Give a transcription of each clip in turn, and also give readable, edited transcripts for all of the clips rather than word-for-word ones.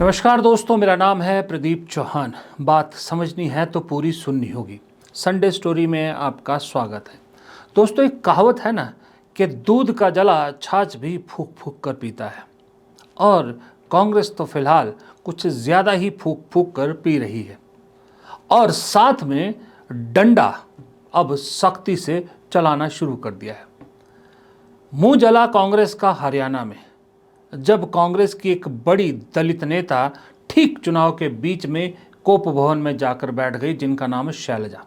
नमस्कार दोस्तों, मेरा नाम है प्रदीप चौहान। बात समझनी है तो पूरी सुननी होगी। संडे स्टोरी में आपका स्वागत है। दोस्तों, एक कहावत है ना कि दूध का जला छाछ भी फूक फूक कर पीता है, और कांग्रेस तो फिलहाल कुछ ज़्यादा ही फूक फूक कर पी रही है, और साथ में डंडा अब सख्ती से चलाना शुरू कर दिया है। मुंह जला कांग्रेस का हरियाणा में, जब कांग्रेस की एक बड़ी दलित नेता ठीक चुनाव के बीच में कोप भवन में जाकर बैठ गई, जिनका नाम है शैलजा,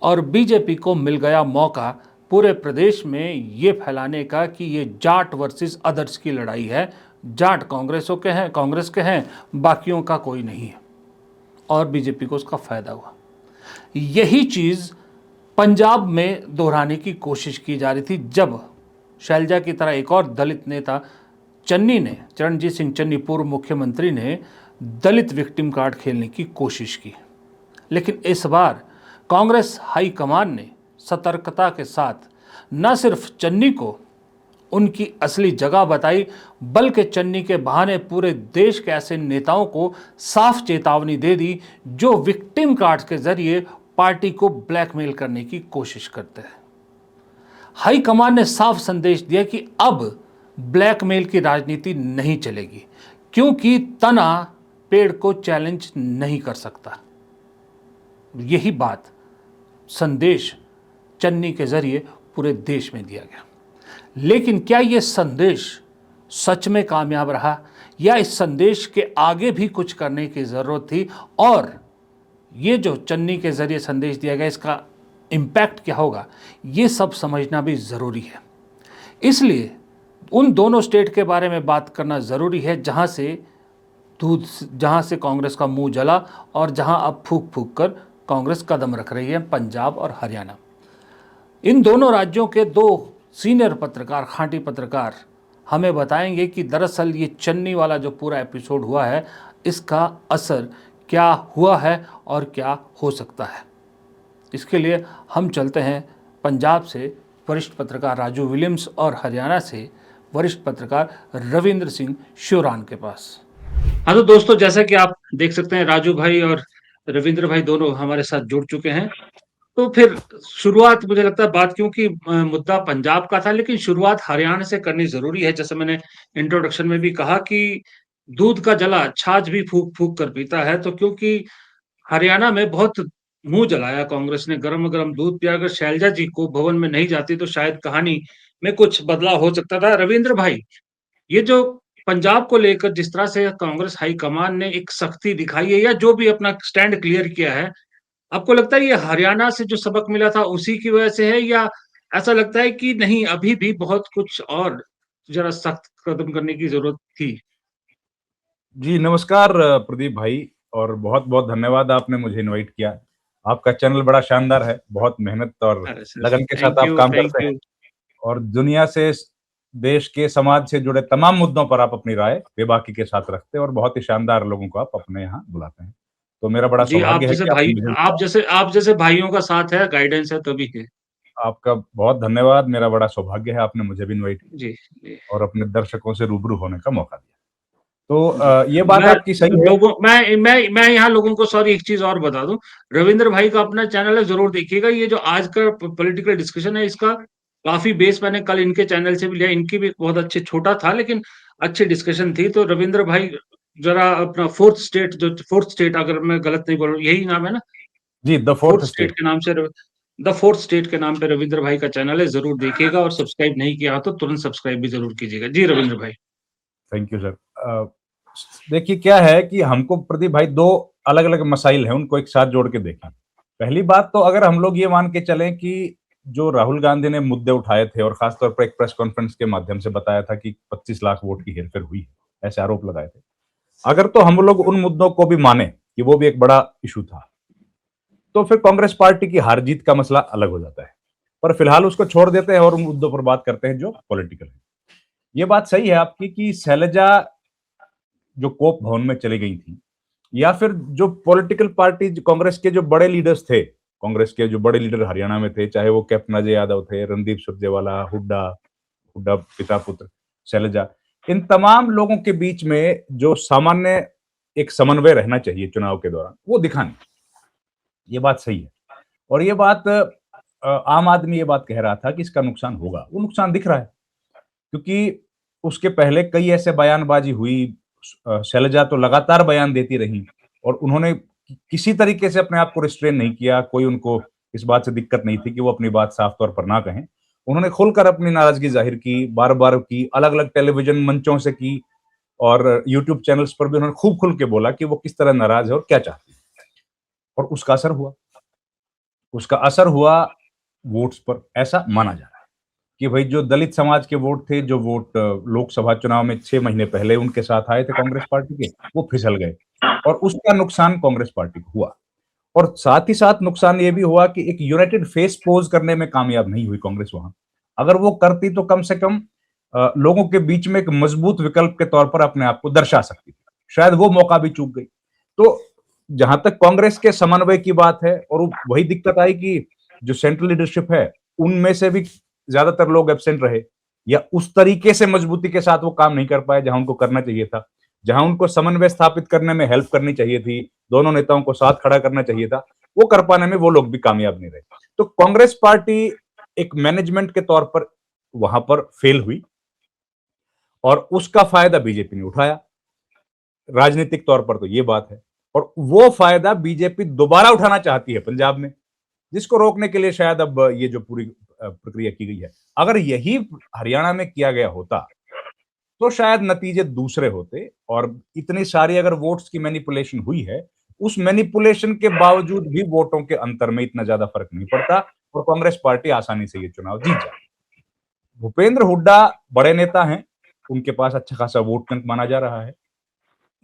और बीजेपी को मिल गया मौका पूरे प्रदेश में ये फैलाने का कि ये जाट वर्सेस अदर्स की लड़ाई है। जाट कांग्रेस के हैं, बाकियों का कोई नहीं है, और बीजेपी को उसका फायदा हुआ। यही चीज़ पंजाब में दोहराने की कोशिश की जा रही थी, जब शैलजा की तरह एक और दलित नेता चरणजीत सिंह चन्नी, पूर्व मुख्यमंत्री ने दलित विक्टिम कार्ड खेलने की कोशिश की। लेकिन इस बार कांग्रेस हाईकमान ने सतर्कता के साथ न सिर्फ चन्नी को उनकी असली जगह बताई, बल्कि चन्नी के बहाने पूरे देश के ऐसे नेताओं को साफ चेतावनी दे दी जो विक्टिम कार्ड के जरिए पार्टी को ब्लैकमेल करने की कोशिश करते हैं। हाईकमान ने साफ संदेश दिया कि अब ब्लैकमेल की राजनीति नहीं चलेगी, क्योंकि तना पेड़ को चैलेंज नहीं कर सकता। यही बात संदेश चन्नी के जरिए पूरे देश में दिया गया। लेकिन क्या यह संदेश सच में कामयाब रहा, या इस संदेश के आगे भी कुछ करने की जरूरत थी, और ये जो चन्नी के जरिए संदेश दिया गया, इसका इम्पैक्ट क्या होगा, ये सब समझना भी ज़रूरी है। इसलिए उन दोनों स्टेट के बारे में बात करना ज़रूरी है जहाँ से कांग्रेस का मुंह जला, और जहाँ अब फूक फूक कर कांग्रेस कदम रख रही है, पंजाब और हरियाणा। इन दोनों राज्यों के दो सीनियर पत्रकार, खांटी पत्रकार, हमें बताएंगे कि दरअसल ये चन्नी वाला जो पूरा एपिसोड हुआ है, इसका असर क्या हुआ है और क्या हो सकता है। इसके लिए हम चलते हैं पंजाब से वरिष्ठ पत्रकार राजू विलियम्स और हरियाणा से वरिष्ठ पत्रकार रविंद्र सिंह श्योरान के पास। हाँ तो दोस्तों, जैसा कि आप देख सकते हैं, राजू भाई और रविंद्र भाई दोनों हमारे साथ जुड़ चुके हैं। तो फिर शुरुआत, मुझे लगता है, बात, क्योंकि मुद्दा पंजाब का था, लेकिन शुरुआत हरियाणा से करनी जरूरी है। जैसे मैंने इंट्रोडक्शन में भी कहा कि दूध का जला छाछ भी फूक फूक कर पीता है, तो क्योंकि हरियाणा में बहुत मुंह जलाया कांग्रेस ने, गरम गरम दूध पिया। अगर शैलजा जी को भवन में नहीं जाती तो शायद कहानी में कुछ बदलाव हो सकता था। रविंद्र भाई, ये जो पंजाब को लेकर जिस तरह से कांग्रेस हाईकमान ने एक सख्ती दिखाई है, या जो भी अपना स्टैंड क्लियर किया है, आपको लगता है ये हरियाणा से जो सबक मिला था उसी की वजह से है, या ऐसा लगता है कि नहीं, अभी भी बहुत कुछ और जरा सख्त कदम करने की जरूरत थी? जी, नमस्कार प्रदीप भाई, और बहुत-बहुत धन्यवाद आपने मुझे इनवाइट किया। आपका चैनल बड़ा शानदार है, बहुत मेहनत और अरे सर, लगन के साथ थैंक आप यू, काम थैंक करते हैं, यू। और दुनिया से, देश के, समाज से जुड़े तमाम मुद्दों पर आप अपनी राय बेबाकी के साथ रखते हैं, और बहुत ही शानदार लोगों को आप अपने यहाँ बुलाते हैं। तो मेरा बड़ा जी, सौभाग्य है कि आपने मुझे बुलाया। आप जैसे भाइयों का साथ है, गाइडेंस है, तभी है। आपका बहुत धन्यवाद, मेरा बड़ा सौभाग्य है, आपने मुझे भी इनवाइट किया जी, जी, और अपने दर्शकों से रूबरू होने का मौका दिया। तो जी। ये बात मैं आपकी सही है। लोगों मैं यहाँ लोगों को, सॉरी, एक चीज़ और बता दूँ, रविंद्र भाई का अपना चैनल है, ज़रूर देखिएगा। ये जो आज का प पॉलिटिकल डिस्कशन है, इसका काफ़ी बेस मैंने कल इनके चैनल से भी लिया। इनकी भी बहुत अच्छे, छोटा था लेकिन अच्छी डिस्कशन थी। तो रविंद्र भाई, ज़रा अपना फोर्थ स्टेट, अगर मैं गलत नहीं बोल रहा हूँ, यही नाम है ना? जी, the fourth fourth state state. के नाम से द फोर्थ स्टेट के नाम पे रविंद्र भाई का चैनल है, ज़रूर देखिएगा, और सब्सक्राइब नहीं किया हो तो तुरंत सब्सक्राइब भी ज़रूर कीजिएगा। जी, रविंद्र भाई। Thank you sir. देखिए, क्या है कि हमको प्रदीप भाई दो अलग अलग मसाइल हैं, उनको एक साथ जोड़ के देखें। पहली बात तो अगर हम लोग ये मान के चलें कि जो राहुल गांधी ने मुद्दे उठाए थे, और खासतौर पर एक प्रेस कॉन्फ्रेंस के माध्यम से बताया था कि 25 लाख वोट की हेरफेर हुई है, ऐसे आरोप लगाए थे। अगर तो हम लोग उन मुद्दों को भी माने कि वो भी एक बड़ा इशू था, तो फिर कांग्रेस पार्टी की हार जीत का मसला अलग हो जाता है। पर फिलहाल उसको छोड़ देते हैं और उन मुद्दों पर बात करते हैं जो पॉलिटिकल है। ये बात सही है आपकी कि शैलजा जो कोप भवन में चली गई थी, या फिर जो पॉलिटिकल पार्टी, कांग्रेस के जो बड़े लीडर्स थे, कांग्रेस के जो बड़े लीडर हरियाणा में थे, चाहे वो कैप्टन अजय यादव थे, रणदीप सुरजेवाला, हुड्डा, हुड्डा पिता पुत्र, शैलजा, इन तमाम लोगों के बीच में जो सामान्य एक समन्वय रहना चाहिए चुनाव के दौरान, वो दिखा नहीं। ये बात सही है। और ये बात आम आदमी ये बात कह रहा था कि इसका नुकसान होगा, वो नुकसान दिख रहा है। क्योंकि उसके पहले कई ऐसे बयानबाजी हुई, शैलजा तो लगातार बयान देती रहीं और उन्होंने किसी तरीके से अपने आप को रिस्ट्रेन नहीं किया, कोई उनको इस बात से दिक्कत नहीं थी कि वो अपनी बात साफ तौर पर ना कहें। उन्होंने खुलकर अपनी नाराजगी जाहिर की, बार-बार की, अलग-अलग टेलीविज़न मंचों से की और यूट्यूब चैनल्स पर भी उन्होंने खूब खुल के बोला कि वो किस तरह नाराज़ है और क्या चाहती है। और उसका असर हुआ। उसका असर हुआ वोट्स पर, ऐसा माना जा रहा है कि भई जो दलित समाज के वोट थे, जो वोट लोकसभा चुनाव में 6 महीने पहले उनके साथ आए थे कांग्रेस पार्टी के, वो फिसल गए और उसका नुकसान कांग्रेस पार्टी को हुआ। और साथ ही साथ नुकसान ये भी हुआ कि एक यूनाइटेड फेस पोज़ करने में कामयाब नहीं हुई कांग्रेस वहाँ। अगर वो करती तो कम से कम लोगों के बीच में एक मजबूत विकल्प के तौर पर अपने आप को दर्शा सकती थी। शायद वो मौका भी चूक गई। तो जहां तक कांग्रेस के समन्वय की बात है, और वही दिक्कत आई कि जो सेंट्रल लीडरशिप है, उनमें से भी ज्यादातर लोग एब्सेंट रहे या उस तरीके से मजबूती के साथ वो काम नहीं कर पाए जहां उनको करना चाहिए था। जहां उनको समन्वय स्थापित करने में हेल्प करनी चाहिए थी, दोनों नेताओं को साथ खड़ा करना चाहिए था, वो कर पाने में वो लोग भी कामयाब नहीं रहे। तो कांग्रेस पार्टी एक मैनेजमेंट के तौर पर वहां पर फेल हुई और उसका फायदा बीजेपी ने उठाया। राजनीतिक तौर पर तो ये बात है, और वो फायदा बीजेपी दोबारा उठाना चाहती है पंजाब में, जिसको रोकने के लिए शायद अब ये जो पूरी प्रक्रिया की गई है। अगर यही हरियाणा में किया गया होता तो शायद नतीजे दूसरे होते, और इतनी सारी अगर वोट्स की मैनिपुलेशन हुई है, उस मैनिपुलेशन के बावजूद भी वोटों के अंतर में इतना ज्यादा फर्क नहीं पड़ता और कांग्रेस पार्टी आसानी से ये चुनाव जीत जाती। भूपेंद्र हुड्डा बड़े नेता हैं, उनके पास अच्छा खासा वोट बैंक माना जा रहा है,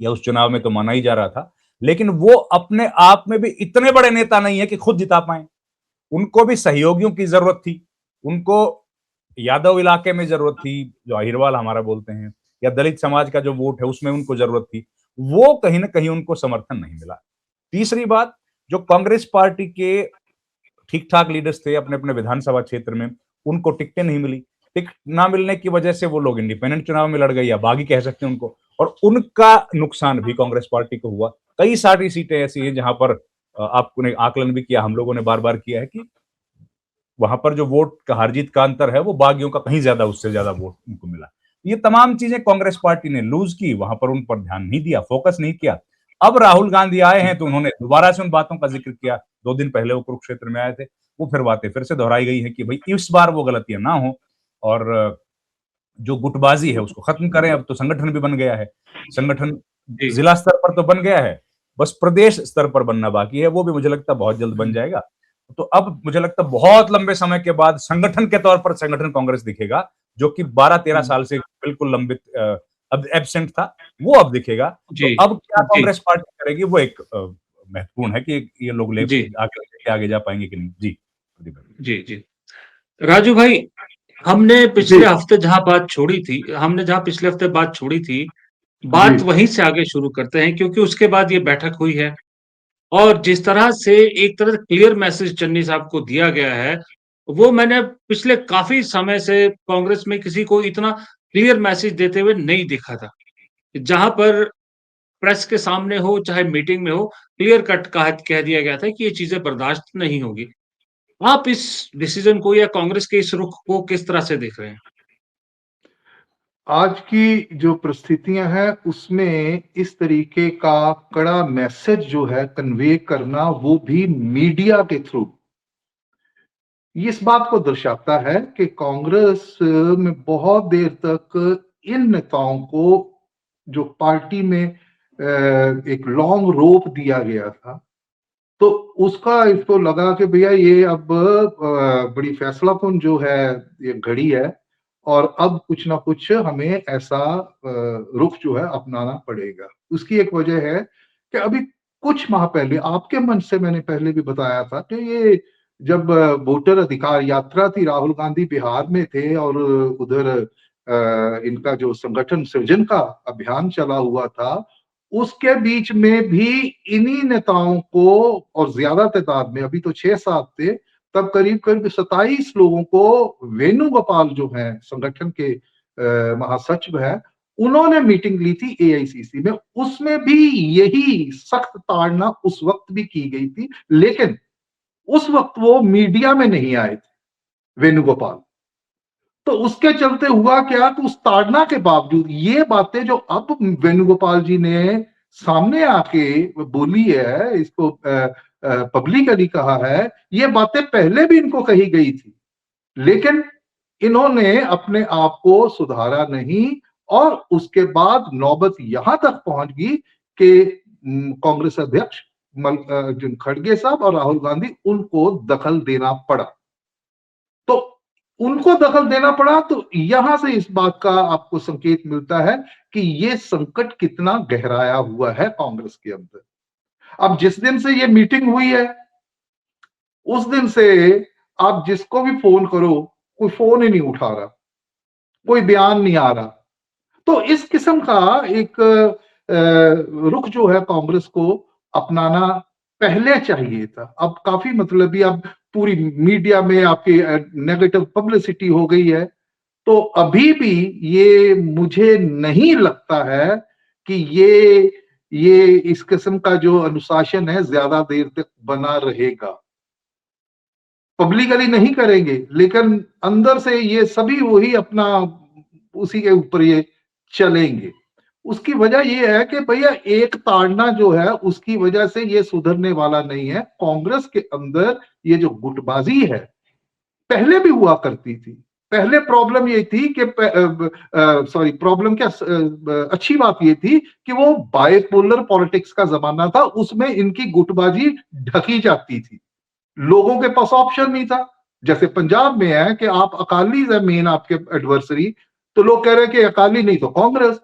या उस चुनाव में तो माना ही जा रहा था, लेकिन वो अपने आप में भी इतने बड़े नेता नहीं है कि खुद जिता पाए। उनको भी सहयोगियों की जरूरत थी। उनको यादव इलाके में जरूरत थी, जो अहिरवाल हमारा बोलते हैं, या दलित समाज का जो वोट है उसमें उनको जरूरत थी। वो कहीं ना कहीं उनको समर्थन नहीं मिला। तीसरी बात, जो कांग्रेस पार्टी के ठीक ठाक लीडर्स थे अपने अपने विधानसभा क्षेत्र में, उनको टिकटें नहीं मिली। टिकट ना मिलने की वजह से वो लोग इंडिपेंडेंट चुनाव में लड़ गए, या बागी कह सकते हैं उनको, और उनका नुकसान भी कांग्रेस पार्टी को हुआ। कई सारी सीटें ऐसी हैं जहां पर आपने आकलन भी किया, हम लोगों ने बार बार किया है कि वहां पर जो वोट का हार जीत का अंतर है वो बागियों का कहीं ज्यादा, उससे ज्यादा वोट उनको मिला। ये तमाम चीजें कांग्रेस पार्टी ने लूज की, वहां पर उन पर ध्यान नहीं दिया, फोकस नहीं किया। अब राहुल गांधी आए हैं तो उन्होंने दोबारा से उन बातों का जिक्र किया। 2 दिन पहले वो कुरुक्षेत्र में आए थे, वो फिर बातें फिर से दोहराई गई हैं कि भाई इस बार वो गलतियां ना हो, और जो गुटबाजी है उसको खत्म करें। अब तो संगठन भी बन गया है, संगठन जी जिला स्तर पर तो बन गया है, बस प्रदेश स्तर पर बनना बाकी है, वो भी मुझे लगता है बहुत जल्द बन जाएगा। तो अब मुझे लगता है बहुत लंबे समय के बाद संगठन के तौर पर संगठन कांग्रेस दिखेगा, जो कि 12-13 साल से बिल्कुल लंबित अब एब्सेंट था, वो अब दिखेगा। तो जी अब क्या जी कांग्रेस पार्टी करेगी, वो एक महत्वपूर्ण है कि ये लोग ले जी आगे जा पाएंगे कि नहीं। जी प्रदीप भाई। जी जी राजू भाई, हमने जी पिछले हफ्ते जहां बात छोड़ी थी, हमने जहां पिछले हफ्ते बात छोड़ी थी, जी बात वहीं से आगे शुरू करते हैं, क्योंकि उसके बाद ये बैठक हुई है। और जिस तरह से एक तरह से क्लियर मैसेज चन्नी साहब को दिया गया है, वो मैंने पिछले काफी समय से कांग्रेस में किसी को इतना क्लियर मैसेज देते हुए नहीं देखा था। जहां पर प्रेस के सामने हो चाहे मीटिंग में हो, क्लियर कट कह दिया गया था कि ये चीजें बर्दाश्त नहीं होगी। आप इस डिसीजन को या कांग्रेस के इस रुख को किस तरह से देख रहे हैं? आज की जो परिस्थितियां हैं उसमें इस तरीके का कड़ा मैसेज जो है कन्वे करना, वो भी मीडिया के थ्रू, इस बात को दर्शाता है कि कांग्रेस में बहुत देर तक इन नेताओं को जो पार्टी में एक लॉन्ग रोप दिया गया था, तो उसका इसको लगा कि भैया ये अब बड़ी फैसलाकुन जो है ये घड़ी है, और अब कुछ ना कुछ हमें ऐसा रुख जो है अपनाना पड़ेगा। उसकी एक वजह है कि अभी कुछ माह पहले आपके मन से मैंने पहले भी बताया था कि ये जब वोटर अधिकार यात्रा थी, राहुल गांधी बिहार में थे और उधर इनका जो संगठन सृजन का अभियान चला हुआ था, उसके बीच में भी इन्हीं नेताओं को, और ज्यादा तादाद में, अभी तो 6-7 थे, तब करीब करीब 27 लोगों को वेणुगोपाल जो है संगठन के महासचिव है, उन्होंने मीटिंग ली थी एआईसीसी में, उसमें भी यही सख्त ताड़ना उस वक्त भी की गई थी, लेकिन उस वक्त वो मीडिया में नहीं आए थे वेणुगोपाल। तो उसके चलते हुआ क्या कि उस ताड़ना के बावजूद ये बातें जो अब वेणुगोपाल जी ने सामने आके बोली है, इसको पब्लिकली कहा है, ये बातें पहले भी इनको कही गई थी, लेकिन इन्होंने अपने आप को सुधारा नहीं। और उसके बाद नौबत यहां तक पहुंच गई कि कांग्रेस अध्यक्ष मल्लिकार्जुन खड़गे साहब और राहुल गांधी, उनको दखल देना पड़ा। तो उनको दखल देना पड़ा, तो यहां से इस बात का आपको संकेत मिलता है कि ये संकट कितना गहराया हुआ है कांग्रेस के अंदर। अब जिस दिन से ये मीटिंग हुई है, उस दिन से आप जिसको भी फोन करो, कोई फोन ही नहीं उठा रहा, कोई बयान नहीं आ रहा। तो इस किस्म का एक रुख जो है कांग्रेस को अपनाना पहले चाहिए था। अब काफी मतलबी, अब पूरी मीडिया में आपकी नेगेटिव पब्लिसिटी हो गई है, तो अभी भी ये मुझे नहीं लगता है कि ये इस किस्म का जो अनुशासन है ज्यादा देर तक बना रहेगा। पब्लिकली नहीं करेंगे, लेकिन अंदर से ये सभी वही अपना उसी के ऊपर ये चलेंगे। उसकी वजह ये है कि भैया एक ताड़ना जो है उसकी वजह से ये सुधरने वाला नहीं है। कांग्रेस के अंदर ये जो गुटबाजी है पहले भी हुआ करती थी। पहले प्रॉब्लम ये थी कि सॉरी प्रॉब्लम क्या, अच्छी बात ये थी कि वो बायपोलर पॉलिटिक्स का जमाना था, उसमें इनकी गुटबाजी ढकी जाती थी, लोगों के पास ऑप्शन नहीं था। जैसे पंजाब में है कि आप अकाली है मेन आपके एडवर्सरी, तो लोग कह रहे हैं कि अकाली नहीं तो कांग्रेस,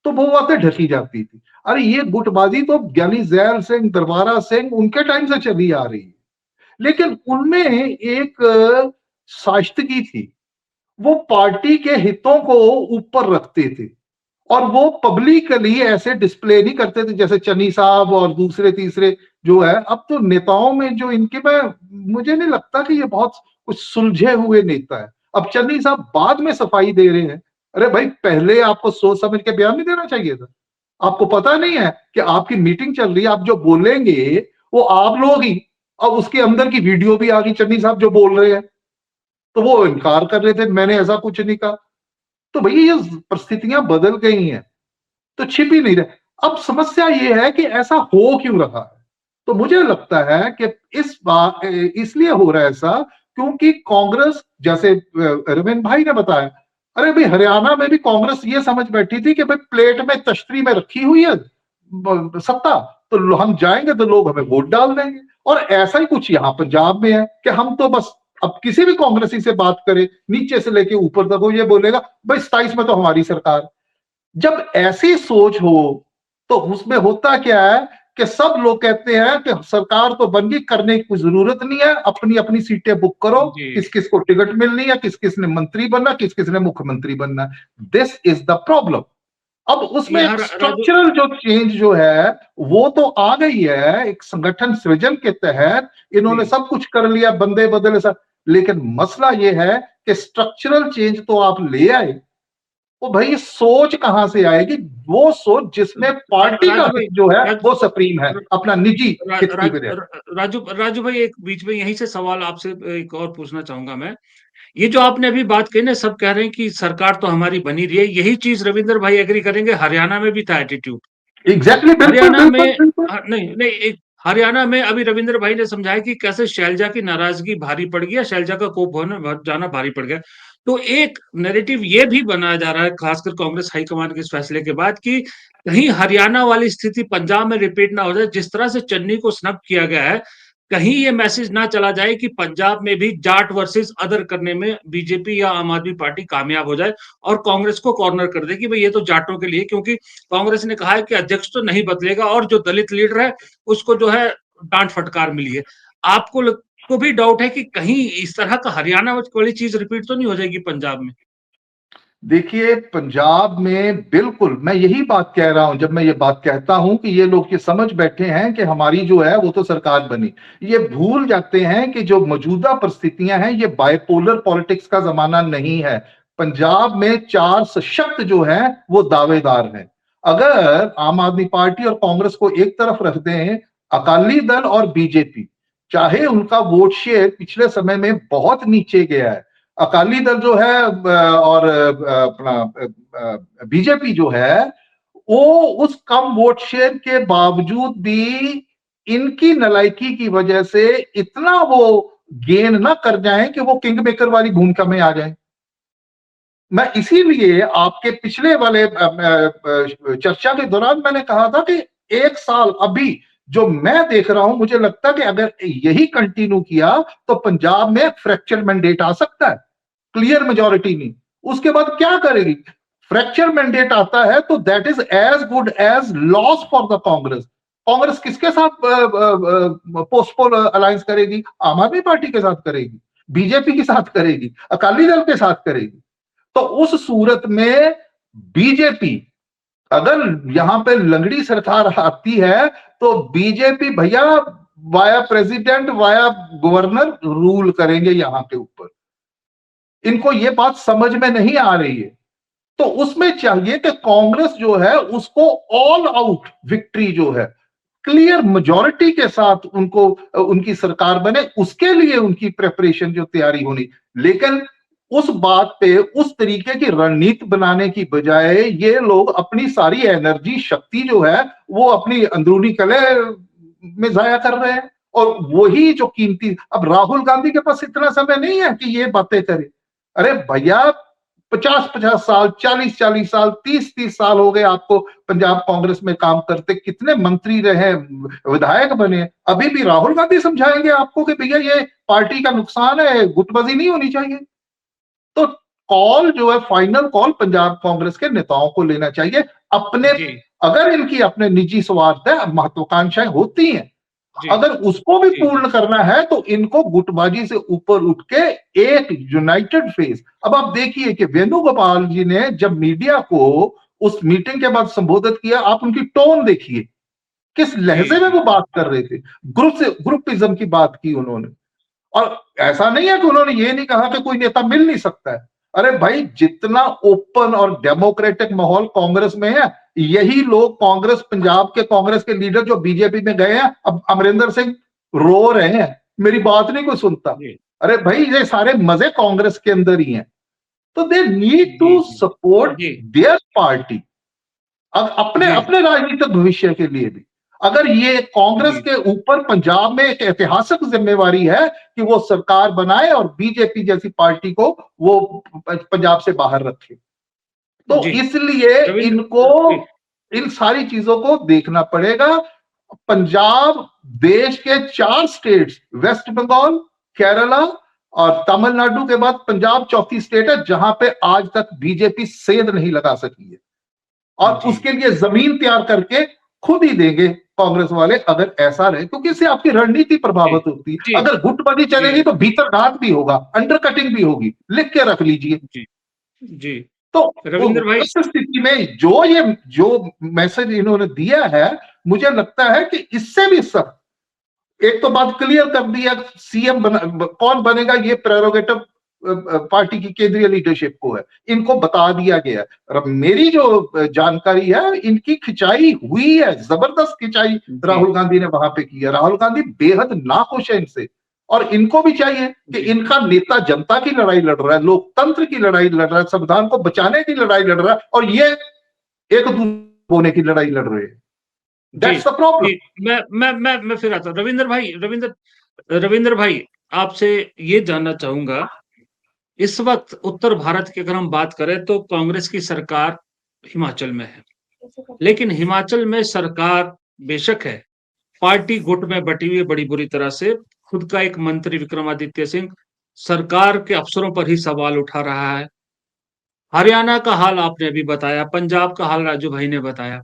तो वो बातें ढकी जाती थी। अरे ये गुटबाजी तो ज्ञानी जैल सिंह, दरबारा सिंह, उनके टाइम से चली आ रही है, लेकिन उनमें एक साइस्तगी थी। वो पार्टी के हितों को ऊपर रखते थे और वो पब्लिकली ऐसे डिस्प्ले नहीं करते थे जैसे चन्नी साहब और दूसरे तीसरे जो है। अब तो नेताओं में जो इनके में, मुझे नहीं लगता कि ये बहुत कुछ सुलझे हुए नेता है। अब चन्नी साहब बाद में सफाई दे रहे हैं। अरे भाई पहले आपको सोच समझ के बयान नहीं देना चाहिए था? आपको पता नहीं है कि आपकी मीटिंग चल रही है, आप जो बोलेंगे वो आप लोग ही, अब उसके अंदर की वीडियो भी आ गई, चन्नी साहब जो बोल रहे हैं, तो वो इनकार कर रहे थे, मैंने ऐसा कुछ नहीं कहा। तो भैया ये परिस्थितियां बदल गई हैं, तो छिप ही नहीं रहे। अब समस्या ये है कि ऐसा हो क्यों रहा है? तो मुझे लगता है कि इस बात इसलिए हो रहा है ऐसा क्योंकि कांग्रेस, जैसे रविंद्र भाई ने बताया, अरे भाई हरियाणा में भी कांग्रेस ये समझ बैठी थी कि भाई प्लेट में तश्तरी में रखी हुई है सत्ता, तो हम जाएंगे तो लोग हमें वोट डाल देंगे। और ऐसा ही कुछ यहाँ पंजाब में है कि हम तो बस, अब किसी भी कांग्रेसी से बात करें नीचे से लेके ऊपर तक, वो ये बोलेगा भाई 27 में तो हमारी सरकार। जब ऐसी सोच हो तो उसमें होता क्या है कि सब लोग कहते हैं कि सरकार तो बन गई, करने की कोई जरूरत नहीं है, अपनी अपनी सीटें बुक करो, किस किस को टिकट मिलनी है, किस किस ने मंत्री बनना, किस किस ने मुख्यमंत्री बनना। This is the problem. अब उसमें स्ट्रक्चरल जो चेंज जो है वो तो आ गई है, एक संगठन सृजन के तहत इन्होंने सब कुछ कर लिया, बंदे बदले सब, लेकिन मसला ये है कि स्ट्रक्चरल चेंज तो आप ले आए, वो भाई सोच कहां से आएगी? वो सोच जिसमें पार्टी का हित जो है वो सुप्रीम है, अपना निजी हित की बजाय। राजू भाई, एक बीच में यहीं से सवाल आपसे एक और पूछना चाहूंगा मैं। ये जो आपने अभी बात कही ना, सब कह रहे हैं कि सरकार तो हमारी बनी रही है, यही चीज रविंद्र भाई एग्री करेंगे, हरियाणा में भी था एटीट्यूड। एग्जैक्टली, हरियाणा में नहीं नहीं, हरियाणा में अभी रविंद्र भाई ने समझाया कि कैसे शैलजा की नाराजगी भारी पड़ गई, शैलजा का कोप होना जाना भारी पड़ गया। तो एक नैरेटिव ये भी बनाया जा रहा है, खासकर कांग्रेस हाईकमान के इस फैसले के बाद, कि कहीं हरियाणा वाली स्थिति पंजाब में रिपीट ना हो जाए। जिस तरह से चन्नी को स्नब किया गया है, कहीं ये मैसेज ना चला जाए कि पंजाब में भी जाट वर्सेस अदर करने में बीजेपी या आम आदमी पार्टी कामयाब हो जाए और कांग्रेस को कॉर्नर कर दे कि भाई ये तो जाटों के लिए, क्योंकि कांग्रेस ने कहा है कि अध्यक्ष तो नहीं बदलेगा और जो दलित लीडर है उसको जो है डांट फटकार मिली है। आपको को भी डाउट है कि कहीं इस तरह का हरियाणा वाली चीज रिपीट तो नहीं हो जाएगी पंजाब में? देखिए पंजाब में बिल्कुल मैं यही बात कह रहा हूं, जब मैं ये बात कहता हूं कि ये लोग ये समझ बैठे हैं कि हमारी जो है वो तो सरकार बनी, ये भूल जाते हैं कि जो मौजूदा परिस्थितियां हैं ये बायपोलर पॉलिटिक्स का जमाना नहीं है। पंजाब में 4 सशक्त जो है वो दावेदार हैं। अगर आम आदमी पार्टी और कांग्रेस को एक तरफ रख दें, अकाली दल और बीजेपी, चाहे उनका वोट शेयर पिछले समय में बहुत नीचे गया है, अकाली दल जो है और अपना बीजेपी जो है, वो उस कम वोट शेयर के बावजूद भी इनकी नलायकी की वजह से इतना वो गेन ना कर जाएं कि वो किंग मेकर वाली भूमिका में आ जाएं। मैं इसीलिए आपके पिछले वाले चर्चा के दौरान मैंने कहा था कि 1 साल अभी जो मैं देख रहा हूं, मुझे लगता है कि अगर यही कंटिन्यू किया तो पंजाब में फ्रैक्चर मैंडेट आ सकता है, क्लियर मेजोरिटी नहीं। उसके बाद क्या करेगी? फ्रैक्चर मैंडेट आता है तो that is as good as loss for the Congress. Congress किसके साथ पोस्टपोन अलायंस करेगी? आम आदमी पार्टी के साथ करेगी, बीजेपी के साथ करेगी, अकाली दल के साथ करेगी। तो उस सूरत में बीजेपी अगर यहां पे लंगड़ी सरकार आती है तो बीजेपी भैया via president via governor rule करेंगे यहां के ऊपर। इनको ये बात समझ में नहीं आ रही है। तो उसमें चाहिए कि कांग्रेस जो है उसको ऑल आउट विक्ट्री जो है, क्लियर मेजॉरिटी के साथ उनको उनकी सरकार बने, उसके लिए उनकी प्रिपरेशन जो तैयारी होनी। लेकिन उस बात पे उस तरीके की रणनीति बनाने की बजाय ये लोग अपनी सारी एनर्जी शक्ति जो है वो अपनी अंदरूनी कले में जाया कर रहे हैं। और वही जो कीमती, अब राहुल गांधी के पास इतना समय नहीं है कि ये बातें करे। अरे भैया 50-50 साल, 40-40 साल, 30-30 साल हो गए आपको पंजाब कांग्रेस में काम करते, कितने मंत्री रहे, विधायक बने, अभी भी राहुल गांधी समझाएंगे आपको कि भैया ये पार्टी का नुकसान है, गुटबाजी नहीं होनी चाहिए। तो कॉल जो है, फाइनल कॉल पंजाब कांग्रेस के नेताओं को लेना चाहिए। अपने अगर इनकी अपने निजी स्वार्थ है, महत्वाकांक्षाएं होती हैं, अगर उसको भी पूर्ण करना है तो इनको गुटबाजी से ऊपर उठ के एक यूनाइटेड फेस। अब आप देखिए कि वेणुगोपाल जी ने जब मीडिया को उस मीटिंग के बाद संबोधित किया, आप उनकी टोन देखिए, किस लहजे में वो बात कर रहे थे। ग्रुपिज्म की बात की उन्होंने। और ऐसा नहीं है कि उन्होंने ये नहीं कहा कि कोई नेता मिल नहीं सकता है। अरे भाई, जितना ओपन और डेमोक्रेटिक माहौल कांग्रेस में है, यही लोग कांग्रेस, पंजाब के कांग्रेस के लीडर जो बीजेपी में गए हैं, अब अमरिंदर सिंह रो रहे हैं, मेरी बात नहीं कोई सुनता। अरे भाई, ये सारे मजे कांग्रेस के अंदर ही हैं। तो they need to support their party अपने अपने राजनीतिक भविष्य के लिए भी। अगर ये कांग्रेस के ऊपर पंजाब में एक ऐतिहासिक जिम्मेवारी है कि वो सरकार बनाए और बीजेपी जैसी पार्टी को वो पंजाब से बाहर रखे, तो इसलिए इनको इन सारी चीजों को देखना पड़ेगा। पंजाब देश के 4 स्टेट्स, वेस्ट बंगाल, केरला और तमिलनाडु के बाद पंजाब चौथी स्टेट है जहां पे आज तक बीजेपी सेंध नहीं लगा सकी है। और उसके लिए जमीन तैयार करके खुद ही देंगे कांग्रेस वाले अगर ऐसा रहे, क्योंकि इससे आपकी रणनीति प्रभावित होती है। अगर गुटबाजी चलेगी तो भीतर घात भी होगा, अंडरकटिंग भी होगी, लिख के रख लीजिए। जी। तो रविंद्र भाई, इस स्थिति में जो मैसेज इन्होंने दिया है, मुझे लगता है कि इससे भी सख्त एक तो बात क्लियर कर दी है, सीएम कौन बनेगा ये प्रेरोगेटिव पार्टी की केंद्रीय लीडरशिप को है, इनको बता दिया गया। और मेरी जो जानकारी है, इनकी खिंचाई हुई है, जबरदस्त खिंचाई राहुल गांधी ने वहां पे की है। राहुल गांधी बेहद नाखुश है इनसे, और इनको भी चाहिए कि इनका नेता जनता की लड़ाई लड़ रहा है, लोकतंत्र की लड़ाई लड़ रहा है, संविधान को बचाने की लड़ाई लड़ रहा है, और ये एक दूसरे होने की लड़ाई लड़ रहे हैं। That's the problem. मैं फिर आता हूं। रविंद्र भाई, आपसे ये जानना चाहूंगा, इस वक्त उत्तर भारत की अगर हम बात करें तो कांग्रेस की सरकार हिमाचल में है, लेकिन हिमाचल में सरकार बेशक है, पार्टी गुट में बटी हुई है बड़ी बुरी तरह से। खुद का एक मंत्री विक्रमादित्य सिंह सरकार के अफसरों पर ही सवाल उठा रहा है। हरियाणा का हाल आपने अभी बताया, पंजाब का हाल राजू भाई ने बताया।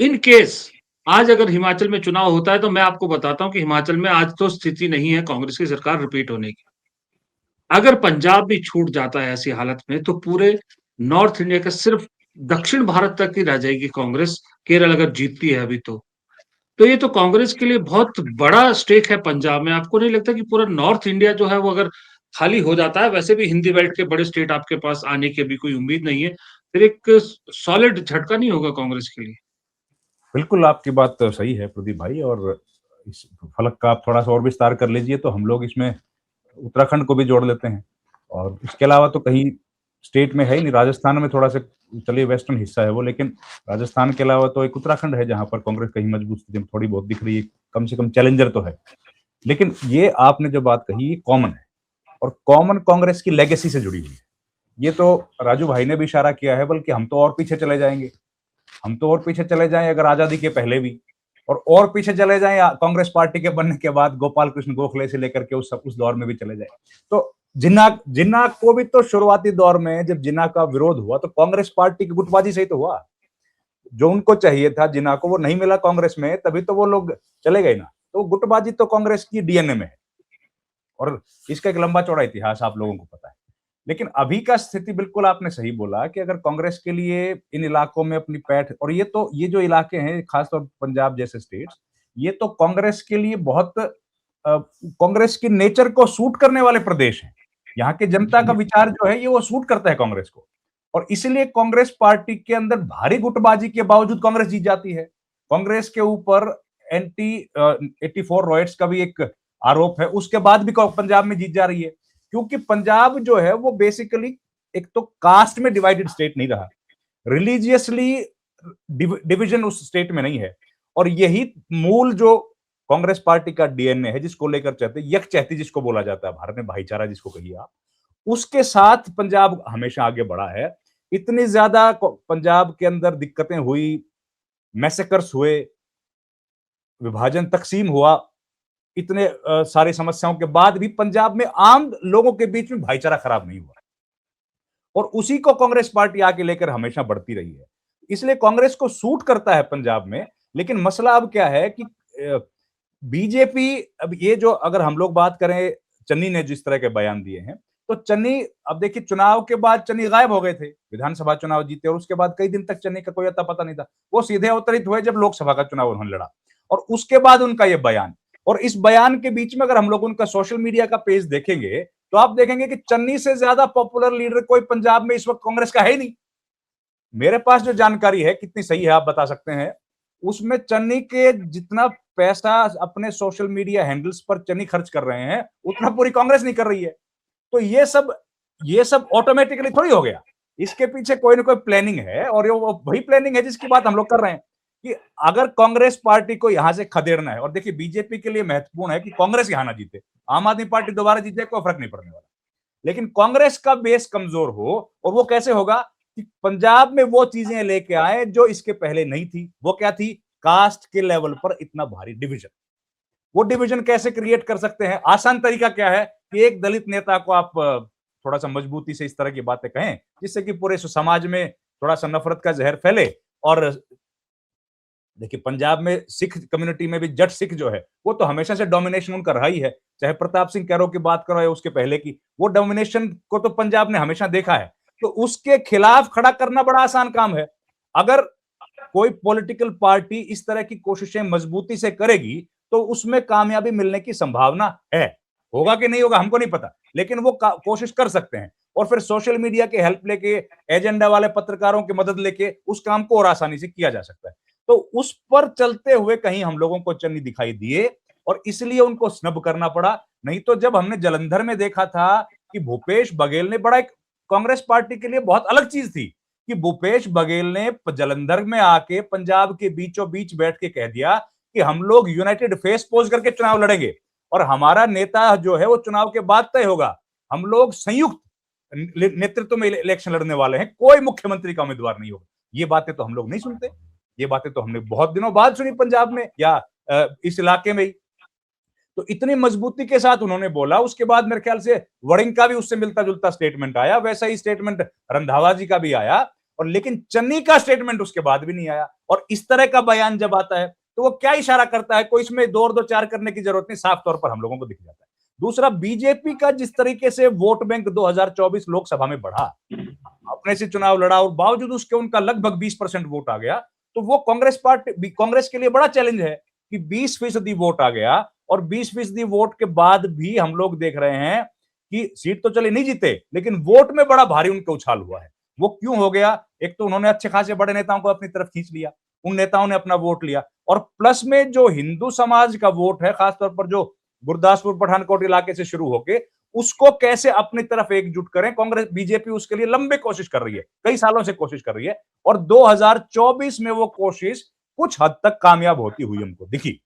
इन केस आज अगर हिमाचल में चुनाव होता है तो मैं आपको बताता हूं कि हिमाचल में आज तो स्थिति नहीं है कांग्रेस की सरकार रिपीट होने की। अगर पंजाब भी छूट जाता है ऐसी हालत में, तो पूरे नॉर्थ इंडिया का सिर्फ दक्षिण भारत तक ही रह जाएगी कांग्रेस। केरल अगर जीतती है अभी तो ये तो कांग्रेस के लिए बहुत बड़ा स्टेक है पंजाब में। आपको नहीं लगता कि पूरा नॉर्थ इंडिया जो है वो अगर खाली हो जाता है। वैसे भी हिंदी बेल्ट के बड़े स्टेट आपके पास आने की अभी कोई उम्मीद नहीं है, फिर एक सॉलिड झटका नहीं होगा कांग्रेस के लिए? बिल्कुल आपकी बात तो सही है प्रदीप भाई, और इस फलक का आप थोड़ा सा और विस्तार कर लीजिए तो हम लोग इसमें उत्तराखंड को भी जोड़ लेते हैं। और इसके अलावा तो कहीं स्टेट में है ही नहीं। राजस्थान में थोड़ा सा, चलिए वेस्टर्न हिस्सा है वो, लेकिन राजस्थान के अलावा तो एक उत्तराखंड है जहां पर कांग्रेस कहीं मजबूत स्थिति में थोड़ी बहुत दिख रही है, कम से कम चैलेंजर तो है। लेकिन ये आपने जो बात कही ये कॉमन है, और कॉमन कांग्रेस की लेगेसी से जुड़ी हुई है। ये तो राजू भाई ने भी इशारा किया है, बल्कि हम तो और पीछे चले जाएंगे। हम तो और पीछे चले जाएं अगर आजादी के पहले भी, और पीछे चले जाएं कांग्रेस पार्टी के बनने के बाद गोपाल कृष्ण गोखले से लेकर के उस दौर में भी चले जाएं। तो जिन्ना जिन्ना को भी तो शुरुआती दौर में जब जिन्ना का विरोध हुआ तो कांग्रेस पार्टी की गुटबाजी से ही तो हुआ। जो उनको चाहिए था जिन्ना को वो नहीं मिला कांग्रेस में, तभी तो वो लोग चले गए ना। तो गुटबाजी तो कांग्रेस की डीएनए में है, और इसका एक लंबा चौड़ा इतिहास आप लोगों को पता है। लेकिन अभी का स्थिति बिल्कुल आपने सही बोला कि अगर कांग्रेस के लिए इन इलाकों में अपनी पैठ, और ये जो इलाके हैं खासतौर पंजाब जैसे स्टेट्स, ये तो कांग्रेस के लिए बहुत कांग्रेस की नेचर को सूट करने वाले प्रदेश हैं। यहाँ के जनता का विचार जो है ये वो सूट करता है कांग्रेस को, और इसलिए कांग्रेस पार्टी के अंदर भारी गुटबाजी के बावजूद कांग्रेस जीत जाती है। कांग्रेस के ऊपर एंटी 84 रॉयट्स का भी एक आरोप है, उसके बाद भी पंजाब में जीत जा रही है, क्योंकि पंजाब जो है वो बेसिकली एक तो कास्ट में डिवाइडेड स्टेट नहीं रहा, रिलीजियसली डिवीजन उस स्टेट में नहीं है। और यही मूल जो कांग्रेस पार्टी का डीएनए है, जिसको लेकर चाहते यकचहती जिसको बोला जाता है भारत में, भाईचारा जिसको कहिए आप, उसके साथ पंजाब हमेशा आगे बढ़ा है। इतनी ज्यादा पंजाब के अंदर दिक्कतें हुई, मैसेकर्स हुए, विभाजन तकसीम हुआ, इतने सारी समस्याओं के बाद भी पंजाब में आम लोगों के बीच में भाईचारा खराब नहीं हुआ, और उसी को कांग्रेस पार्टी आगे लेकर हमेशा बढ़ती रही है। इसलिए कांग्रेस को सूट करता है पंजाब में। लेकिन मसला अब क्या है कि बीजेपी, अब ये जो अगर हम लोग बात करें, चन्नी ने जिस तरह के बयान दिए हैं, तो चन्नी, अब देखिए चुनाव के बाद चन्नी गायब हो गए थे, विधानसभा चुनाव जीते और उसके बाद कई दिन तक चन्नी का कोई अता पता नहीं था। वो सीधे अवतरित हुए जब लोकसभा का चुनाव उन्होंने लड़ा, और उसके बाद उनका यह बयान, और इस बयान के बीच में अगर हम लोग उनका सोशल मीडिया का पेज देखेंगे तो आप देखेंगे कि चन्नी से ज्यादा पॉपुलर लीडर कोई पंजाब में इस वक्त कांग्रेस का है ही नहीं। मेरे पास जो जानकारी है, कितनी सही है आप बता सकते हैं, उसमें चन्नी के जितना पैसा अपने सोशल मीडिया हैंडल्स पर चन्नी खर्च कर रहे हैं उतना पूरी कांग्रेस नहीं कर रही है। तो ये सब ऑटोमेटिकली थोड़ी हो गया, इसके पीछे कोई ना कोई प्लानिंग है, और ये वही प्लानिंग है जिसकी बात हम लोग कर रहे हैं कि अगर कांग्रेस पार्टी को यहां से खदेड़ना है, और देखिए बीजेपी के लिए महत्वपूर्ण है कि कांग्रेस यहां ना जीते, आम आदमी पार्टी दोबारा जीते कोई फर्क नहीं पड़ने वाला, लेकिन कांग्रेस का बेस कमजोर हो, और वो कैसे होगा कि पंजाब में वो चीजें लेके आए जो इसके पहले नहीं थी। वो क्या थी? कास्ट के लेवल पर इतना भारी डिवीजन। वो डिवीजन कैसे क्रिएट कर सकते हैं? आसान तरीका क्या है कि एक दलित नेता को आप थोड़ा सा मजबूती से इस तरह की बातें कहें जिससे कि पूरे समाज में थोड़ा सा नफरत का जहर फैले। और देखिए पंजाब में सिख कम्युनिटी में भी जट सिख जो है वो तो हमेशा से डोमिनेशन उनका रहा ही है, चाहे प्रताप सिंह कैरो की बात करो या उसके पहले की, वो डोमिनेशन को तो पंजाब ने हमेशा देखा है। तो उसके खिलाफ खड़ा करना बड़ा आसान काम है। अगर कोई पॉलिटिकल पार्टी इस तरह की कोशिशें मजबूती से करेगी तो उसमें कामयाबी मिलने की संभावना है। होगा कि नहीं होगा हमको नहीं पता, लेकिन वो कोशिश कर सकते हैं, और फिर सोशल मीडिया की हेल्प लेके, एजेंडा वाले पत्रकारों की मदद लेके उस काम को और आसानी से किया जा सकता है। तो उस पर चलते हुए कहीं हम लोगों को चन्नी दिखाई दिए, और इसलिए उनको स्नब करना पड़ा। नहीं तो जब हमने जालंधर में देखा था कि भूपेश बघेल ने, बड़ा एक कांग्रेस पार्टी के लिए बहुत अलग चीज थी कि भूपेश बघेल ने जालंधर में आके पंजाब के बीचों बीच बैठ के कह दिया कि हम लोग यूनाइटेड फेस पोज करके चुनाव लड़ेंगे, और हमारा नेता जो है वो चुनाव के बाद तय होगा। हम लोग संयुक्त नेतृत्व में इलेक्शन लड़ने वाले हैं, कोई मुख्यमंत्री का उम्मीदवार नहीं होगा। ये बातें तो हम लोग नहीं सुनते, ये बातें तो हमने बहुत दिनों बाद सुनी पंजाब में या इस इलाके में ही। तो इतनी मजबूती के साथ उन्होंने बोला। उसके बाद मेरे ख्याल से वड़िंग का भी उससे मिलता जुलता स्टेटमेंट आया, वैसा ही स्टेटमेंट रंधावा जी का भी आया, और लेकिन चन्नी का स्टेटमेंट उसके बाद भी नहीं आया। और इस तरह का बयान जब आता है तो वो क्या इशारा करता है? कोई इसमें दो और दो चार करने की जरूरत नहीं, साफ तौर पर हम लोगों को दिख जाता है। दूसरा, बीजेपी का जिस तरीके से वोट बैंक 2024 लोकसभा में बढ़ा, अपने से चुनाव लड़ा और बावजूद उसके उनका लगभग 20% वोट आ गया, तो वो कांग्रेस के लिए बड़ा चैलेंज है कि 20% वोट आ गया, और 20% वोट के बाद भी हम लोग देख रहे हैं कि सीट तो चले नहीं जीते, लेकिन वोट में बड़ा भारी उनका उछाल हुआ है। वो क्यों हो गया? एक तो उन्होंने अच्छे खासे बड़े नेताओं को अपनी तरफ खींच लिया, उन नेताओं ने अपना वोट लिया, और प्लस में जो हिंदू समाज का वोट है, खासतौर पर जो गुरदासपुर पठानकोट इलाके से शुरू होके, उसको कैसे अपनी तरफ एकजुट करें, कांग्रेस बीजेपी उसके लिए लंबे कोशिश कर रही है, कई सालों से कोशिश कर रही है, और 2024 में वो कोशिश कुछ हद तक कामयाब होती हुई हमको दिखी।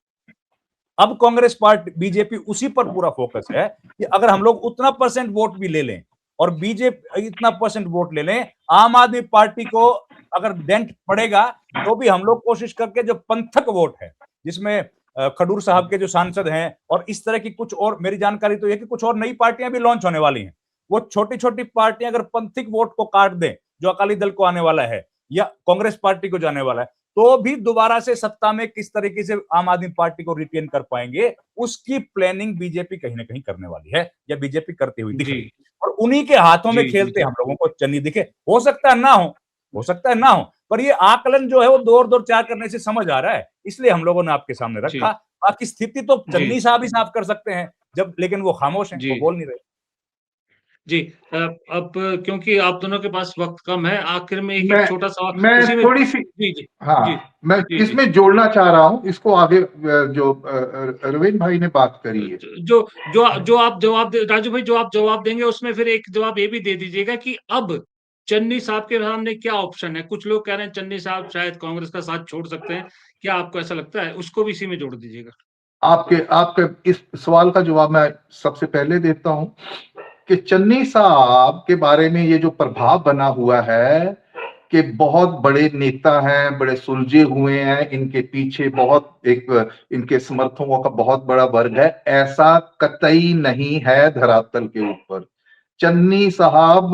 अब कांग्रेस पार्टी बीजेपी उसी पर पूरा फोकस है कि अगर हम लोग उतना परसेंट वोट भी ले लें और बीजेपी इतना परसेंट वोट ले लें, आम आदमी पार्टी को अगर डेंट पड़ेगा तो भी हम लोग कोशिश करके जो पंथक वोट है, जिसमें खडूर साहब के जो सांसद हैं और इस तरह की कुछ और, मेरी जानकारी तो यह कि कुछ और नई पार्टियां भी लॉन्च होने वाली हैं, वो छोटी छोटी पार्टियां अगर पंथिक वोट को काट दें, जो अकाली दल को आने वाला है या कांग्रेस पार्टी को जाने वाला है, तो भी दोबारा से सत्ता में किस तरीके से आम आदमी पार्टी को रिटेन कर पाएंगे, उसकी प्लानिंग बीजेपी कहीं ना कहीं करने वाली है या बीजेपी करती हुई दिख रही है। और उन्हीं के हाथों में खेलते हम लोगों को चन्नी दिखे। हो सकता है ना हो, पर ये आकलन जो है वो 2 और 2 4 करने से समझ आ रहा है, इसलिए हम लोगों ने आपके सामने रखा। बाकी स्थिति तो चन्नी साहब ही साफ कर सकते हैं, जब, लेकिन वो खामोश हैं, वो बोल नहीं रहे। जी, अब क्योंकि आप दोनों के पास वक्त कम है, आखिर में एक छोटा सा मैं थोड़ी सी जी जी हाँ जी, मैं जी, इसमें जोड़ना चाह रहा हूँ, इसको आगे जो रवीन भाई ने बात करी है, जो आप जवाब राजू भाई, जो आप जवाब देंगे उसमें फिर एक जवाब ये भी दे दीजिएगा कि अब चन्नी साहब के सामने क्या ऑप्शन है। कुछ लोग कह रहे हैं चन्नी साहब शायद कांग्रेस का साथ छोड़ सकते हैं, क्या आपको ऐसा लगता है? उसको भी इसी में जोड़ दीजिएगा। आपके इस सवाल का जवाब मैं सबसे पहले देता हूं कि चन्नी साहब के बारे में ये जो प्रभाव बना हुआ है कि बहुत बड़े नेता हैं, बड़े सुलझे हुए हैं, इनके पीछे बहुत इनके समर्थकों का बहुत बड़ा वर्ग है, ऐसा कतई नहीं है धरातल के ऊपर। चन्नी साहब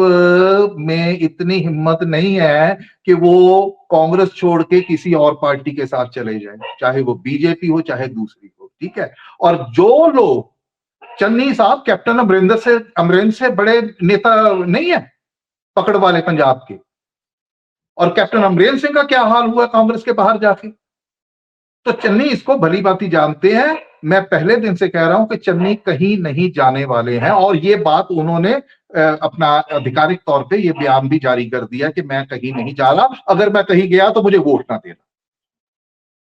में इतनी हिम्मत नहीं है कि वो कांग्रेस छोड़ के किसी और पार्टी के साथ चले जाएं, चाहे वो बीजेपी हो चाहे दूसरी हो, ठीक है। और जो लोग, चन्नी साहब कैप्टन अमरेंद्र से बड़े नेता नहीं है पकड़ वाले पंजाब के, और कैप्टन अमरेंद्र सिंह का क्या हाल हुआ कांग्रेस के बाहर जाके, तो चन्नी इसको भली भांति जानते हैं। मैं पहले दिन से कह रहा हूं कि चन्नी कहीं नहीं जाने वाले हैं, और ये बात उन्होंने अपना आधिकारिक तौर पे ये बयान भी जारी कर दिया कि मैं कहीं नहीं जा रहा, अगर मैं कहीं गया तो मुझे वोट ना देना।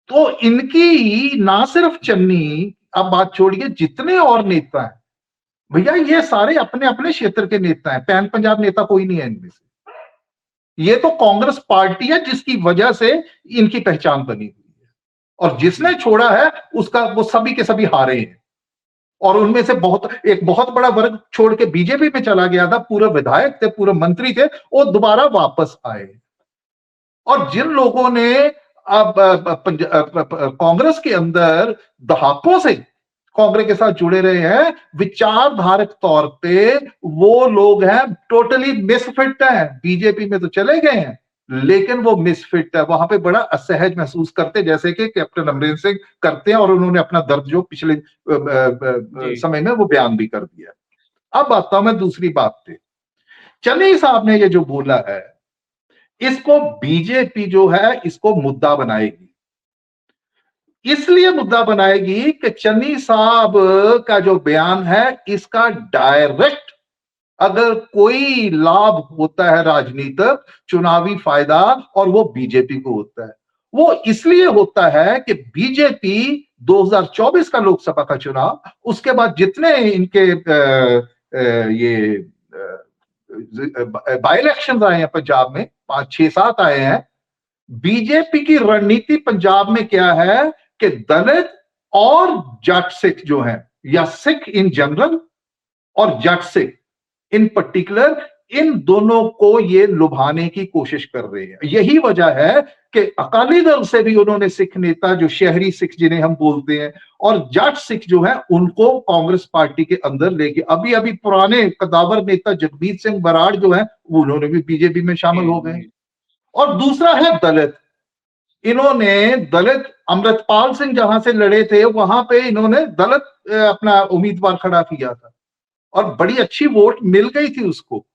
तो इनकी ना सिर्फ चन्नी, अब बात छोड़िए, जितने और नेता हैं भैया, ये सारे अपने अपने क्षेत्र के नेता हैं, पैन पंजाब नेता कोई नहीं है इनमें से। ये तो कांग्रेस पार्टी है जिसकी वजह से इनकी पहचान बनी हुई है, और जिसने छोड़ा है उसका वो सभी के सभी हारे हैं, और उनमें से एक बहुत बड़ा वर्ग छोड़ के बीजेपी में चला गया था, पूरे विधायक थे, पूरे मंत्री थे, वो दोबारा वापस आए। और जिन लोगों ने अब कांग्रेस के अंदर दहाकों से कांग्रेस के साथ जुड़े रहे हैं, विचारधारक तौर पे वो लोग हैं टोटली मिसफिट हैं, बीजेपी में तो चले गए हैं लेकिन वो मिसफिट है, वहां पे बड़ा असहज महसूस करते, जैसे कि कैप्टन अमरेंद्र सिंह करते हैं, और उन्होंने अपना दर्द जो पिछले समय में वो बयान भी कर दिया। अब आता हूं मैं दूसरी बात पे। चन्नी साहब ने ये जो बोला है, इसको बीजेपी जो है इसको मुद्दा बनाएगी, इसलिए मुद्दा बनाएगी कि चन्नी साहब का जो बयान है इसका डायरेक्ट अगर कोई लाभ होता है राजनीतिक चुनावी फायदा, और वो बीजेपी को होता है। वो इसलिए होता है कि बीजेपी 2024 का लोकसभा का चुनाव, उसके बाद जितने इनके ये बाई इलेक्शन आए हैं पंजाब में, 5, 6, 7 आए हैं, बीजेपी की रणनीति पंजाब में क्या है कि दलित और जट सिख जो है, या सिख इन जनरल और जट सिख इन पर्टिकुलर, इन दोनों को ये लुभाने की कोशिश कर रहे हैं। यही वजह है कि अकाली दल से भी उन्होंने सिख नेता, जो शहरी सिख जिन्हें हम बोलते हैं, और जट सिख जो है उनको कांग्रेस पार्टी के अंदर लेके, अभी अभी पुराने कदावर नेता जगमीत सिंह बराड़ जो है उन्होंने भी बीजेपी में शामिल हो गए। और दूसरा है दलित, इन्होंने दलित अमृतपाल सिंह जहां से लड़े थे वहां पे इन्होंने दलित अपना उम्मीदवार खड़ा किया था, और बड़ी अच्छी वोट मिल गई थी उसको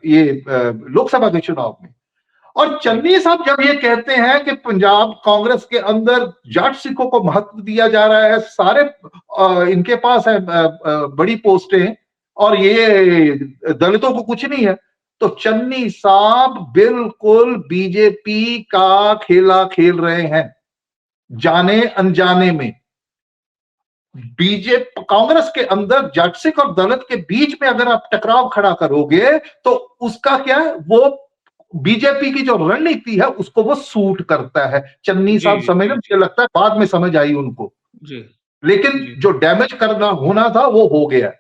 ये लोकसभा के चुनाव में। और चन्नी साहब जब ये कहते हैं कि पंजाब कांग्रेस के अंदर जाट सिखों को महत्व दिया जा रहा है, सारे इनके पास है बड़ी पोस्टें और ये दलितों को कुछ नहीं है, तो चन्नी साहब बिल्कुल बीजेपी का खेला खेल रहे हैं, जाने अनजाने में। बीजेपी कांग्रेस के अंदर जाट सिख और दलित के बीच में अगर आप टकराव खड़ा करोगे तो उसका क्या है, वो बीजेपी की जो रणनीति है उसको वो सूट करता है। चन्नी साहब समझ, मुझे लगता है बाद में समझ आई उनको, लेकिन जो डैमेज करना होना था वो हो गया।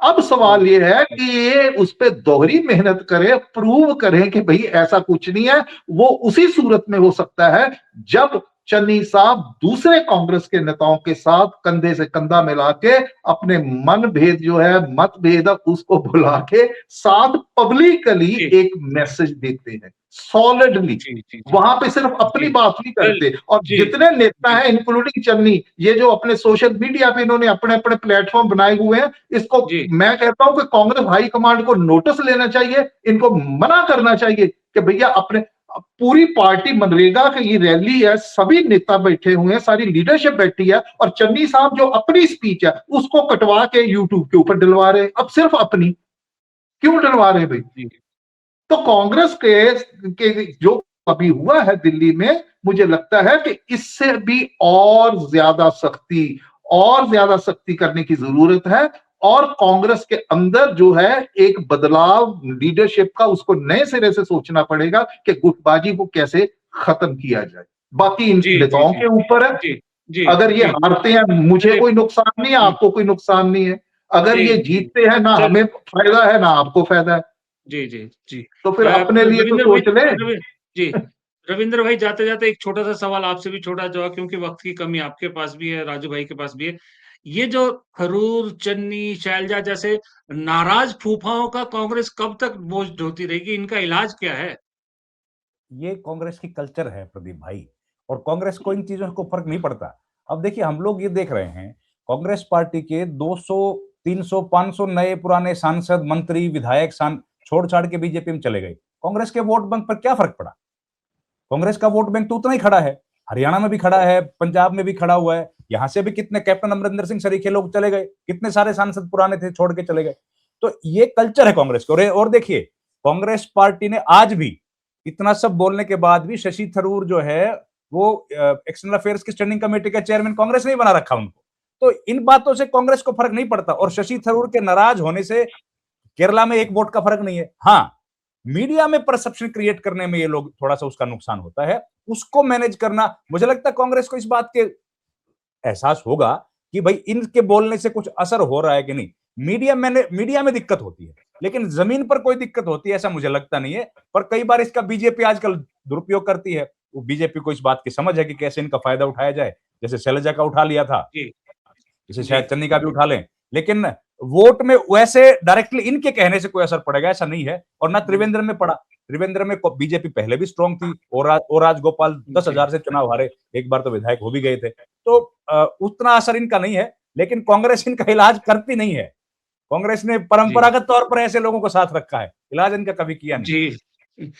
अब सवाल ये है कि ये उस पर दोहरी मेहनत करें, प्रूव करें कि भाई ऐसा कुछ नहीं है। वो उसी सूरत में हो सकता है जब चन्नी साहब दूसरे कांग्रेस के नेताओं के साथ कंधे से कंधा मिला के अपने मन भेद जो है, मत भेद उसको भुला के साथ पब्लिकली एक मैसेज देते हैं सॉलिडली। वहां पे सिर्फ अपनी बात नहीं करते। और जितने नेता हैं इंक्लूडिंग चन्नी, ये जो अपने सोशल मीडिया पे इन्होंने अपने अपने प्लेटफॉर्म बनाए हुए हैं, इसको मैं कहता हूं कि कांग्रेस हाईकमांड को नोटिस लेना चाहिए, इनको मना करना चाहिए कि भैया अपने पूरी पार्टी मनरेगा की ये रैली है, सभी नेता बैठे हुए हैं, सारी लीडरशिप बैठी है, और चन्नी साहब जो अपनी स्पीच है उसको कटवा के यूट्यूब के ऊपर डलवा रहे हैं। अब सिर्फ अपनी क्यों डलवा रहे हैं भाई? तो कांग्रेस के जो अभी हुआ है दिल्ली में, मुझे लगता है कि इससे भी और ज्यादा सख्ती करने की जरूरत है। और कांग्रेस के अंदर जो है एक बदलाव लीडरशिप का, उसको नए सिरे से सोचना पड़ेगा कि गुटबाजी को कैसे खत्म किया जाए। बाकी इन नेताओं के ऊपर है। अगर ये हारते हैं मुझे कोई नुकसान नहीं है, आपको कोई नुकसान नहीं है। अगर ये जीतते हैं ना हमें फायदा है ना आपको फायदा है। जी जी जी। तो फिर अपने लिए तो सोच ले। जी रविंद्र भाई, जाते जाते एक छोटा सा सवाल आपसे भी, छोटा जवाब, क्योंकि वक्त की कमी आपके पास भी है, राजू भाई के पास भी है। ये जो थरूर, चन्नी, शैलजा जैसे नाराज फूफाओं का कांग्रेस कब तक बोझ ढोती रहेगी? इनका इलाज क्या है? ये कांग्रेस की कल्चर है प्रदीप भाई, और कांग्रेस को इन चीजों को फर्क नहीं पड़ता। अब देखिए, हम लोग ये देख रहे हैं कांग्रेस पार्टी के 200, 300, 500 नए पुराने सांसद, मंत्री, विधायक छोड़ छाड़ के बीजेपी में चले गए। कांग्रेस के वोट बैंक पर क्या फर्क पड़ा? कांग्रेस का वोट बैंक तो उतना ही खड़ा है, हरियाणा में भी खड़ा है, पंजाब में भी खड़ा हुआ है। यहां से भी कितने कैप्टन अमरिंदर सिंह सरीखे लोग चले गए, कितने सारे सांसद पुराने थे छोड़ के चले गए। तो ये कल्चर है कांग्रेस को। और देखिए, कांग्रेस पार्टी ने आज भी इतना सब बोलने के बाद भी शशि थरूर जो है वो एक्सटर्नल अफेयर्स की स्टैंडिंग कमेटी का चेयरमैन कांग्रेस नहीं बना रखा उनको। तो इन बातों से कांग्रेस को फर्क नहीं पड़ता, और शशि थरूर के नाराज होने से केरला में एक वोट का फर्क नहीं है। हाँ, मीडिया में परसेप्शन क्रिएट करने में ये लोग थोड़ा सा उसका नुकसान होता है, उसको मैनेज करना। मुझे लगता है कांग्रेस को इस बात के एहसास होगा कि भाई इनके बोलने से कुछ असर हो रहा है कि नहीं। मीडिया में दिक्कत होती है, लेकिन जमीन पर कोई दिक्कत होती है ऐसा मुझे लगता नहीं है। पर कई बार इसका बीजेपी आजकल दुरुपयोग करती है। वो बीजेपी को इस बात की समझ है कि कैसे इनका फायदा उठाया जाए, जैसे शैलजा का उठा लिया था, जैसे शायद चन्नी का भी उठा लें। लेकिन वोट में वैसे डायरेक्टली इनके कहने से कोई असर पड़ेगा ऐसा नहीं है, और ना त्रिवेंद्र में पड़ा। त्रिवेंद्र में बीजेपी पहले भी स्ट्रांग थी, और राजगोपाल 10,000 से चुनाव हारे, एक बार तो विधायक हो भी गए थे। तो उतना असर इनका नहीं है, लेकिन कांग्रेस इनका इलाज करती नहीं है। कांग्रेस ने परंपरागत तौर पर ऐसे लोगों को साथ रखा है, इलाज इनका कभी किया नहीं। जी,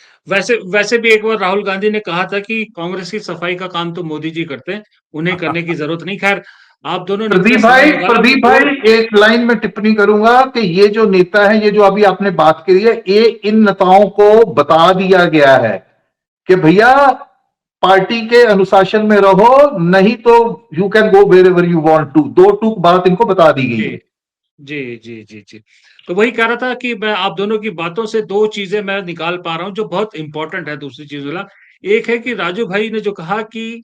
वैसे भी एक बार राहुल गांधी ने कहा था कि कांग्रेस की सफाई का काम तो मोदी जी करते हैं, उन्हें करने की जरूरत नहीं। खैर, आप दोनों ने प्रदीप भाई एक लाइन में टिप्पणी करूंगा कि ये जो नेता है, ये जो अभी आपने बात करी है, ये इन नेताओं को बता दिया गया है कि भैया पार्टी के अनुशासन में रहो, नहीं तो you can go wherever you want to. 2 टूक बात इनको बता दी गई है। जी जी जी जी। तो वही कह रहा था कि मैं आप दोनों की बातों से 2 चीजें मैं निकाल पा रहा हूं जो बहुत इंपॉर्टेंट है। दूसरी चीज वाला एक है कि राजू भाई ने जो कहा कि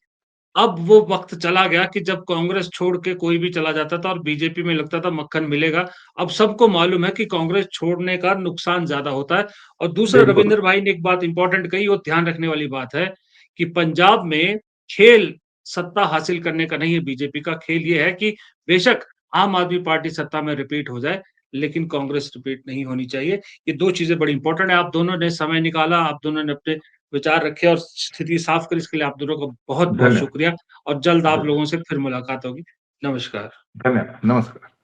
अब वो वक्त चला गया कि जब कांग्रेस छोड़ के कोई भी चला जाता था और बीजेपी में लगता था मक्खन मिलेगा। अब सबको मालूम है कि कांग्रेस छोड़ने का नुकसान ज्यादा होता है। और दूसरा, रविंद्र भाई ने एक बात इंपॉर्टेंट कही, वो ध्यान रखने वाली बात है कि पंजाब में खेल सत्ता हासिल करने का नहीं है। बीजेपी का खेल ये है कि बेशक आम आदमी पार्टी सत्ता में रिपीट हो जाए, लेकिन कांग्रेस रिपीट नहीं होनी चाहिए। ये 2 चीजें बड़ी इंपॉर्टेंट है। आप दोनों ने समय निकाला, आप दोनों ने अपने विचार रखे और स्थिति साफ करी, इसके लिए आप दोनों का बहुत बहुत शुक्रिया। और जल्द आप लोगों से फिर मुलाकात होगी। नमस्कार। धन्यवाद। नमस्कार।